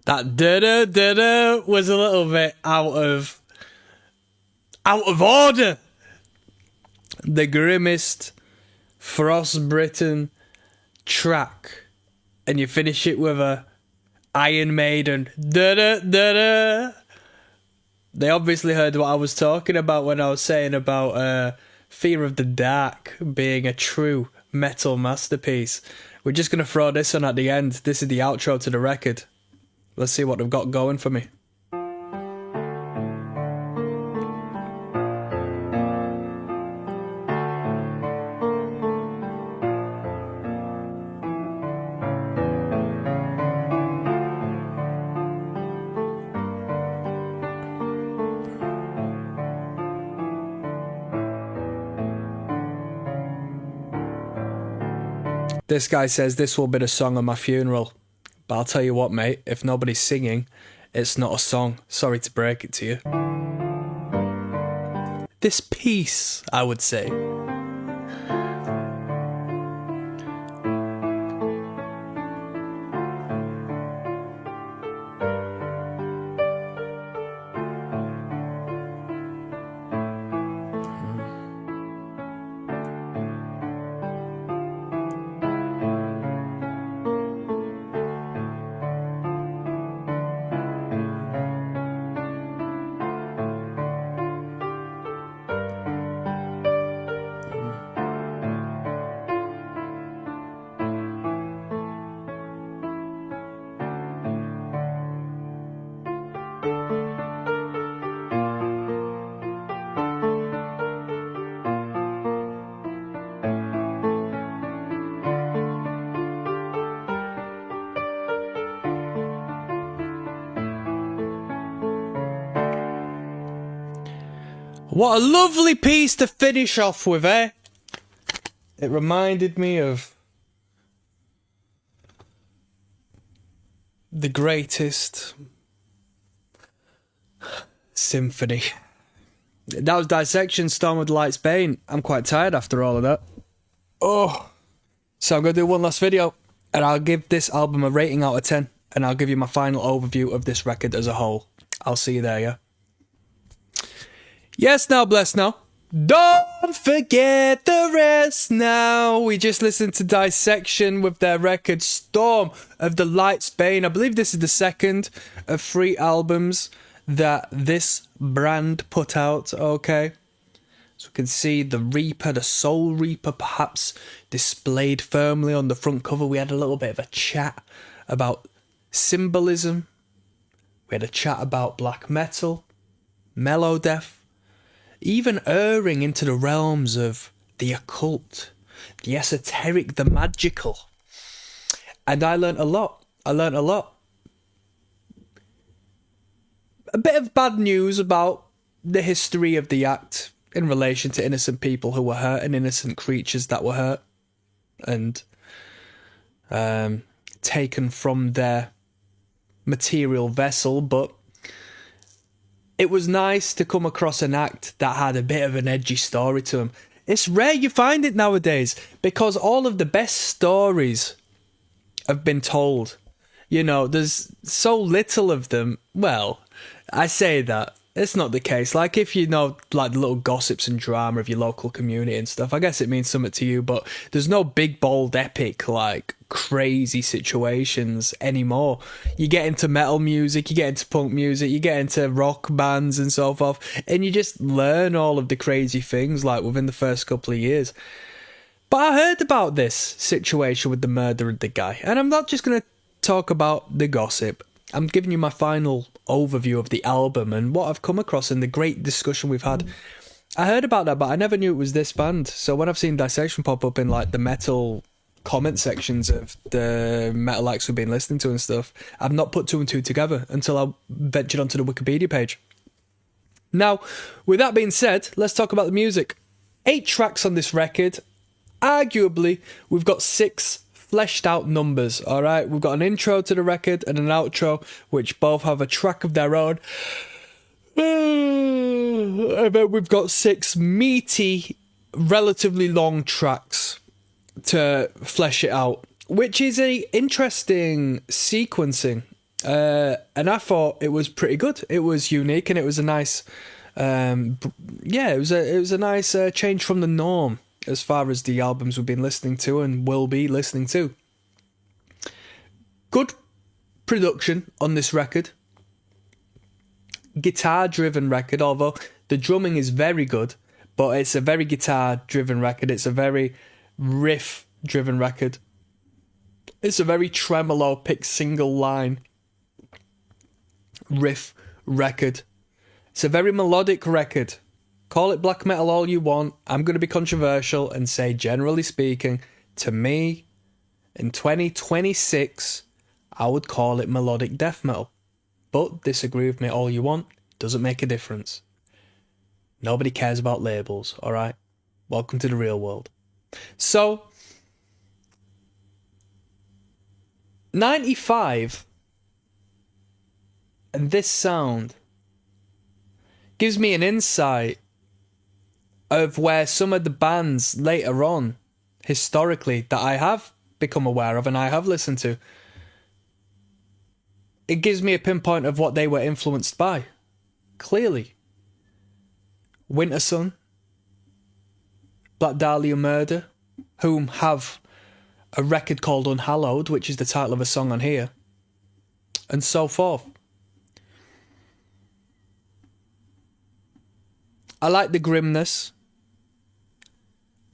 That da-da was a little bit out of order. The grimmest Frostbitten track, and you finish it with a Iron Maiden da-da. They obviously heard what I was talking about when I was saying about Fear of the Dark being a true metal masterpiece. We're just gonna throw this on at the end. This is the outro to the record. Let's see what they've got going for me. This guy says this will be the song on my funeral. But I'll tell you what, mate, if nobody's singing, it's not a song. Sorry to break it to you. This piece, I would say. What a lovely piece to finish off with, eh? It reminded me of the greatest symphony. That was Dissection, Storm of the Lights, Bane. I'm quite tired after all of that. Oh. So I'm going to do one last video, and I'll give this album a rating out of 10, and I'll give you my final overview of this record as a whole. I'll see you there, yeah? Yes, now, bless now. Don't forget the rest now. We just listened to Dissection with their record Storm of the Lights, Bane. I believe this is the second of 3 albums that this brand put out, okay? So we can see the Reaper, the Soul Reaper, perhaps displayed firmly on the front cover. We had a little bit of a chat about symbolism. We had a chat about black metal, melodeath, even erring into the realms of the occult, the esoteric, the magical. And I learnt a lot. A bit of bad news about the history of the act in relation to innocent people who were hurt and innocent creatures that were hurt and taken from their material vessel. But it was nice to come across an act that had a bit of an edgy story to them. It's rare you find it nowadays, because all of the best stories have been told. You know, there's so little of them. Well, I say that. It's not the case. Like, if you know, like, the little gossips and drama of your local community and stuff, I guess it means something to you, but there's no big, bold, epic, like, crazy situations anymore. You get into metal music, you get into punk music, you get into rock bands and so forth, and you just learn all of the crazy things, like, within the first couple of years. But I heard about this situation with the murder of the guy, and I'm not just going to talk about the gossip. I'm giving you my final overview of the album and what I've come across and the great discussion we've had. I heard about that, but I never knew it was this band. So when I've seen Dissection pop up in, like, the metal comment sections of the metal acts we've been listening to and stuff, I've not put two and two together until I ventured onto the Wikipedia page. Now, with that being said, let's talk about the music. 8 tracks on this record. Arguably, we've got 6 fleshed out numbers, alright? We've got an intro to the record and an outro, which both have a track of their own. And then we've got 6 meaty, relatively long tracks to flesh it out, which is a interesting sequencing. And I thought it was pretty good. It was unique, and it was a nice, it was a nice change from the norm as far as the albums we've been listening to and will be listening to. Good production on this record. Guitar-driven record, although the drumming is very good, but it's a very guitar-driven record. It's a very riff-driven record. It's a very tremolo, pick single line riff record. It's a very melodic record. Call it black metal all you want. I'm going to be controversial and say, generally speaking, to me, in 2026, I would call it melodic death metal. But disagree with me all you want. Doesn't make a difference. Nobody cares about labels, alright? Welcome to the real world. So, 95, and this sound gives me an insight of where some of the bands later on, historically, that I have become aware of and I have listened to, it gives me a pinpoint of what they were influenced by. Clearly. Winter Sun, Black Dahlia Murder, whom have a record called Unhallowed, which is the title of a song on here, and so forth. I like the grimness.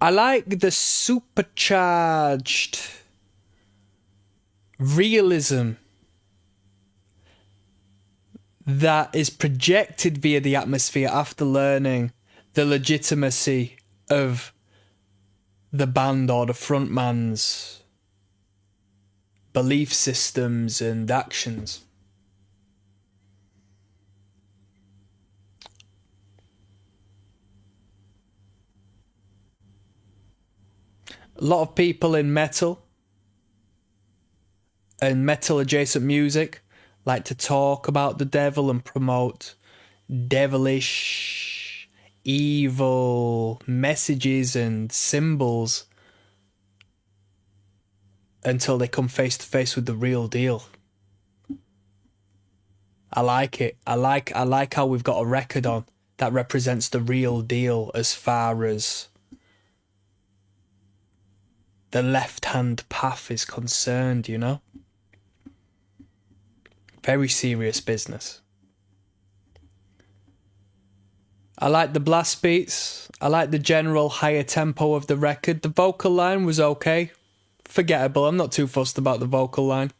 I like the supercharged realism that is projected via the atmosphere after learning the legitimacy of the band or the frontman's belief systems and actions. A lot of people in metal and metal adjacent music like to talk about the devil and promote devilish, evil messages and symbols until they come face to face with the real deal. I like it. I like how we've got a record on that represents the real deal as far as the left-hand path is concerned, you know? Very serious business. I like the blast beats. I like the general higher tempo of the record. The vocal line was okay. Forgettable. I'm not too fussed about the vocal line.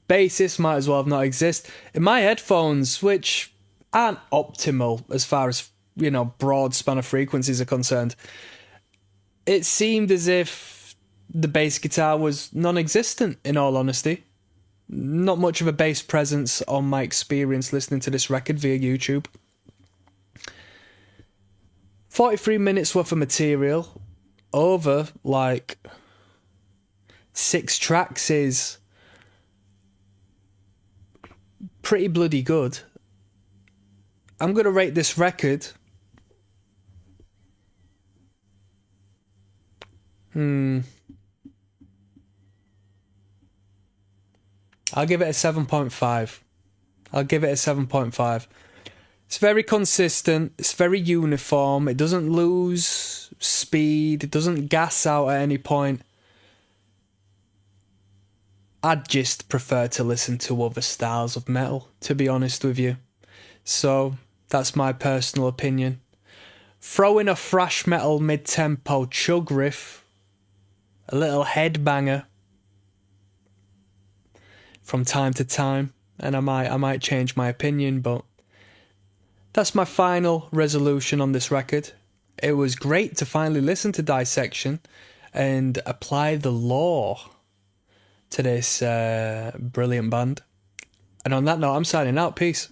Bassist might as well have not exist. In my headphones, which aren't optimal as far as, broad span of frequencies are concerned, it seemed as if the bass guitar was non-existent, in all honesty. Not much of a bass presence on my experience listening to this record via YouTube. 43 minutes worth of material over like 6 tracks is pretty bloody good. I'm going to rate this record I'll give it a 7.5. I'll give it a 7.5. It's very consistent. It's very uniform. It doesn't lose speed. It doesn't gas out at any point. I'd just prefer to listen to other styles of metal, to be honest with you. So, that's my personal opinion. Throw in a thrash metal mid-tempo chug riff, a little headbanger from time to time, and I might change my opinion, but that's my final resolution on this record. It was great to finally listen to Dissection and apply the law to this brilliant band. And on that note, I'm signing out. Peace.